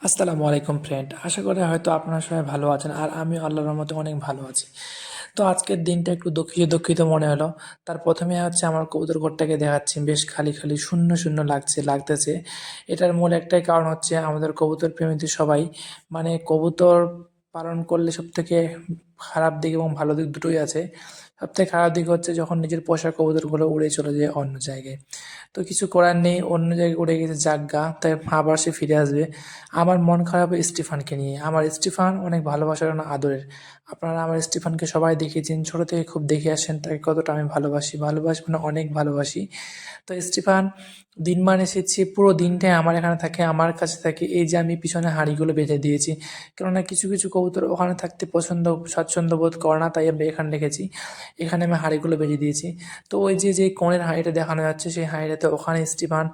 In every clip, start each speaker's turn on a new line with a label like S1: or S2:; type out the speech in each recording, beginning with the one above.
S1: আসসালামু আলাইকুম ফ্রেন্ড, আশা করি হয়তো আপনারা সবাই ভালো আছেন আর আমি আল্লাহর রহমতে অনেক ভালো আছি। তো আজকের দিনটা একটু দুঃখিত দুঃখিত মনে হলো। তার প্রথমে হচ্ছে আমার কবুতর ঘরটাকে দেখাচ্ছি, বেশ খালি খালি শূন্য শূন্য লাগতেছে। এটার মূল একটাই কারণ হচ্ছে আমাদের কবুতর প্রেমীদের সবাই, মানে কবুতর পালন করলে সব থেকে খারাপ দিক এবং ভালো দিক দুটোই আছে। সব থেকে খারাপ দিক হচ্ছে যখন নিজের পোষা কবুতরগুলো উড়ে চলে যায় অন্য জায়গায়। তো কিছু করার নেই, অন্য জায়গায় উড়ে গেছে যাজ্ঞা, তাই আবার সে ফিরে আসবে। আমার মন খারাপ স্টিফানকে নিয়ে। আমার স্টিফান অনেক ভালোবাসার এবং আদরের। আপনারা আমার স্টিফানকে সবাই দেখেছেন, ছোটো থেকে খুব দেখে আসেন তাকে কতটা আমি ভালোবাসি মানে অনেক ভালোবাসি। তো স্টিফান দিনমান এসেছে, পুরো দিনটাই আমার এখানে থাকে, আমার কাছে থাকে। এই যে আমি পিছনে হাঁড়িগুলো বেঁধে দিয়েছি, কেননা কিছু কিছু কবুতর ওখানে থাকতে স্বাচ্ছন্দ্য বোধ করে না, তাই আমি এখানে রেখেছি। এখানে আমি হাঁড়িগুলো বেঁধে দিয়েছি। তো ওই যে যে কোণের হাঁড়িটা দেখানো যাচ্ছে, সেই হাঁড়িটাতে ওখানে স্টিফান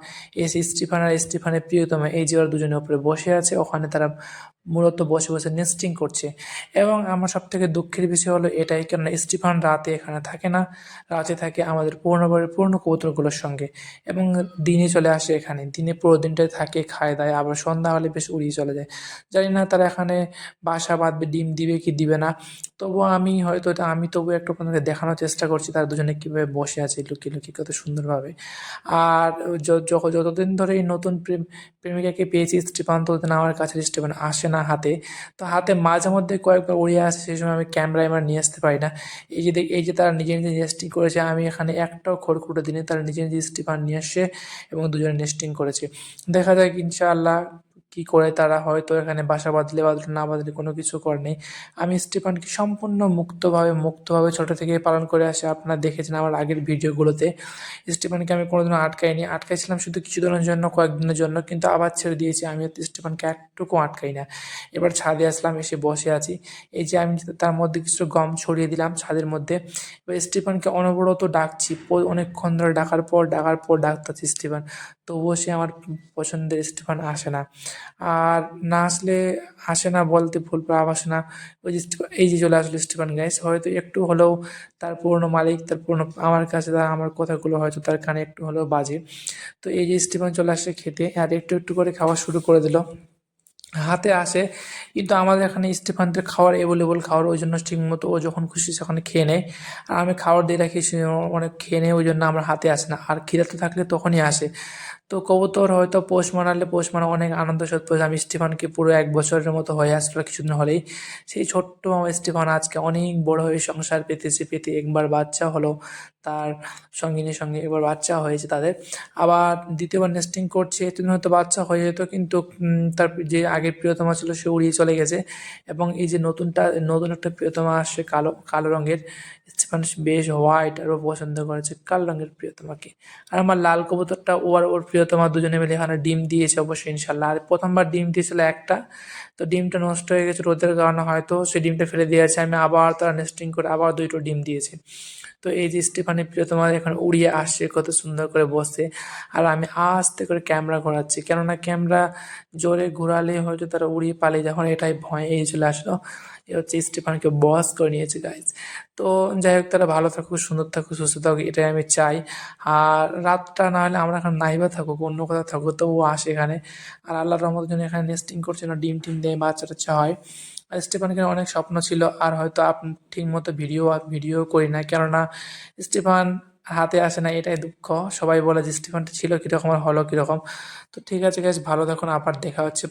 S1: এসে, স্টিফান আর স্টিফানের প্রিয়তমা এই যে ওরা দুজনে উপরে বসে আছে, ওখানে তারা মূলত বসে বসে নেস্টিং করছে। এবং আমার সব থেকে দুঃখের বিষয় হলো এটাই, কেননা স্টিফান রাতে এখানে থাকে না, রাতে থাকে আমাদের পুরনো বাড়ির পুরনো কবুতরগুলোর সঙ্গে। এবং দিনে চলে আসে এখানে, দিনে পুরো দিনটাই থাকে, খায় দায়, আবার সন্ধ্যা হলে বেশ উড়িয়ে চলে যায়। জানি না তারা এখানে বাসা বাঁধবে, ডিম দিবে কি দিবে না। তবুও আমি হয়তো আমি তবুও একটু আপনাদের দেখানোর চেষ্টা করছি তারা দুজনে কীভাবে বসে আছে লুকিয়ে লুকিয়ে কত সুন্দরভাবে। আর যতদিন ধরে এই নতুন প্রেমিকাকে পেয়েছি স্টিফান, ততদিন আমার কাছে স্টিফান আসে না হাতে। তো হাতে মাঝে মধ্যে কয়েকবার উড়িয়ে আসে, সেই সময় আমি ক্যামেরায় আমার নিয়ে আসতে পারি না। এই যে তারা নিজে নিজে নেস্টিং করেছে, আমি এখানে একটাও খড়কুটো দিনে তারা নিজে নিজে স্টিফান নিয়ে আসে এবং দুজনে নেস্টিং করেছে। দেখা যাক ইনশাআল্লাহ কি করে তারা, হয়তো এখানে বাসা বাঁধলে বাঁধলে, না বাঁধলে কোনো কিছু করার নেই। আমি স্টিফানকে সম্পূর্ণ মুক্তভাবে ছোট থেকে পালন করে আসি। আপনারা দেখেছেন আমার আগের ভিডিওগুলোতে। স্টিফানকে আমি কোনোদিনও আটকাইনি, আটকাইছিলাম শুধু কিছু দিনের জন্য, কয়েকদিনের জন্য, কিন্তু আবার ছেড়ে দিয়েছি। আমি স্টিফানকে একটুকু আটকাই না। এবার ছাদে আসলাম, এসে বসে আছি। এই যে আমি তার মধ্যে কিছু গম ছড়িয়ে দিলাম ছাদের মধ্যে। এবার স্টিফানকে অনবরত ডাকছি, অনেকক্ষণ ধরে ডাকার পর ডাকতাছি স্টিফান, তবুও সে আমার পছন্দের স্টিফান আসে না। আর না আসলে, আসে না বলতে ভুল, আসে না। ওই যে এই যে চলে আসলো স্টিফান গাইস, হয়তো একটু হলেও তার পুরনো মালিক, তার পুরনো আমার কাছে তার আমার কথাগুলো হয়তো তার কানে একটু হলেও বাজে। তো এই যে স্টিফান চলে আসে খেতে, আর একটু একটু করে খাওয়া শুরু করে দিল, হাতে আসে। কিন্তু আমাদের এখানে স্টিফানদের খাওয়ার অ্যাভেলেবল খাওয়ার, ওই জন্য ঠিক মতো ও যখন খুশি সেখানে খেয়ে নেয়। আর আমি খাবার দিয়ে রাখি, সে অনেক খেয়ে নেয়, ওই জন্য আমার হাতে আসে না। আর খিদাতে থাকলে তখনই আসে। তো কবুতর হয়তো পোষ মানে অনেক আনন্দ সৎ পোষ। আমি স্টিফানকে পুরো 1 বছরের মতো হয়ে আসলো কিছুদিন হলেই। সেই ছোট্ট আমার স্টিফান আজকে অনেক বড় হয়ে সংসার পেতেছে, পেতে একবার বাচ্চা হলো তার সঙ্গিনীর সঙ্গে, এবার বাচ্চা হয়েছে তাদের। আবার দ্বিতীয়বার নেস্টিং করছে, এতদিন হয়তো বাচ্চা হয়ে যেত, কিন্তু তার যে আগের প্রিয়তমা ছিল সে উড়িয়ে চলে গেছে। এবং এই যে নতুন একটা প্রিয়তমা আসছে, কালো কালো রঙের। স্টিফান বেশ হোয়াইট, আরও পছন্দ করেছে কালো রঙের প্রিয়তমাকে। আর আমার লাল কবুতরটা ও আর ওর প্রিয়তমা দুজনে মিলে এখানে ডিম দিয়েছে অবশ্যই ইনশাল্লাহ। আর প্রথমবার ডিম দিয়েছিল একটা, তো ডিমটা নষ্ট হয়ে গেছে রোদের কারণে, হয়তো সেই ডিমটা ফেলে দিয়েছে। আমি আবার তারা নেস্টিং করে আবার 2টো ডিম দিয়েছে। তো এই যে স্টিফানের প্রিয়তমা এখন উড়িয়ে আসছে কত সুন্দর করে বসে। আর আমি আস্তে করে ক্যামেরা ঘোরাচ্ছি, কেননা ক্যামেরা জোরে ঘোরালে হয়তো তারা উড়িয়ে পালিয়ে, যখন এটাই ভয় এই চলে আসলো। এ হচ্ছে স্টিফানকে বস করে নিয়েছে গাইজ। তো যাই হোক, তারা ভালো থাকুক, সুন্দর থাকুক, সুস্থ থাকুক, এটাই আমি চাই। আর রাতটা না হলে আমরা এখানে নাইবা থাকুক, অন্য কোথাও থাকুক, তবুও আসে এখানে। আর আল্লাহর রহমতের জন্য এখানে নেস্টিং করছে না, ডিম টিম দেয়, বাচ্চা টাচ্চা হয়। আর স্টিফানকে অনেক স্বপ্ন ছিল, আর হয়তো ঠিক মতো ভিডিও করি না, কেননা স্টিফান হাতে আসে না, এটাই দুঃখ। সবাই বলে যে স্টিফানটা ছিল কীরকম আর হলো কীরকম। তো ঠিক আছে গাইজ, ভালো থাকুন, আবার দেখা হচ্ছে।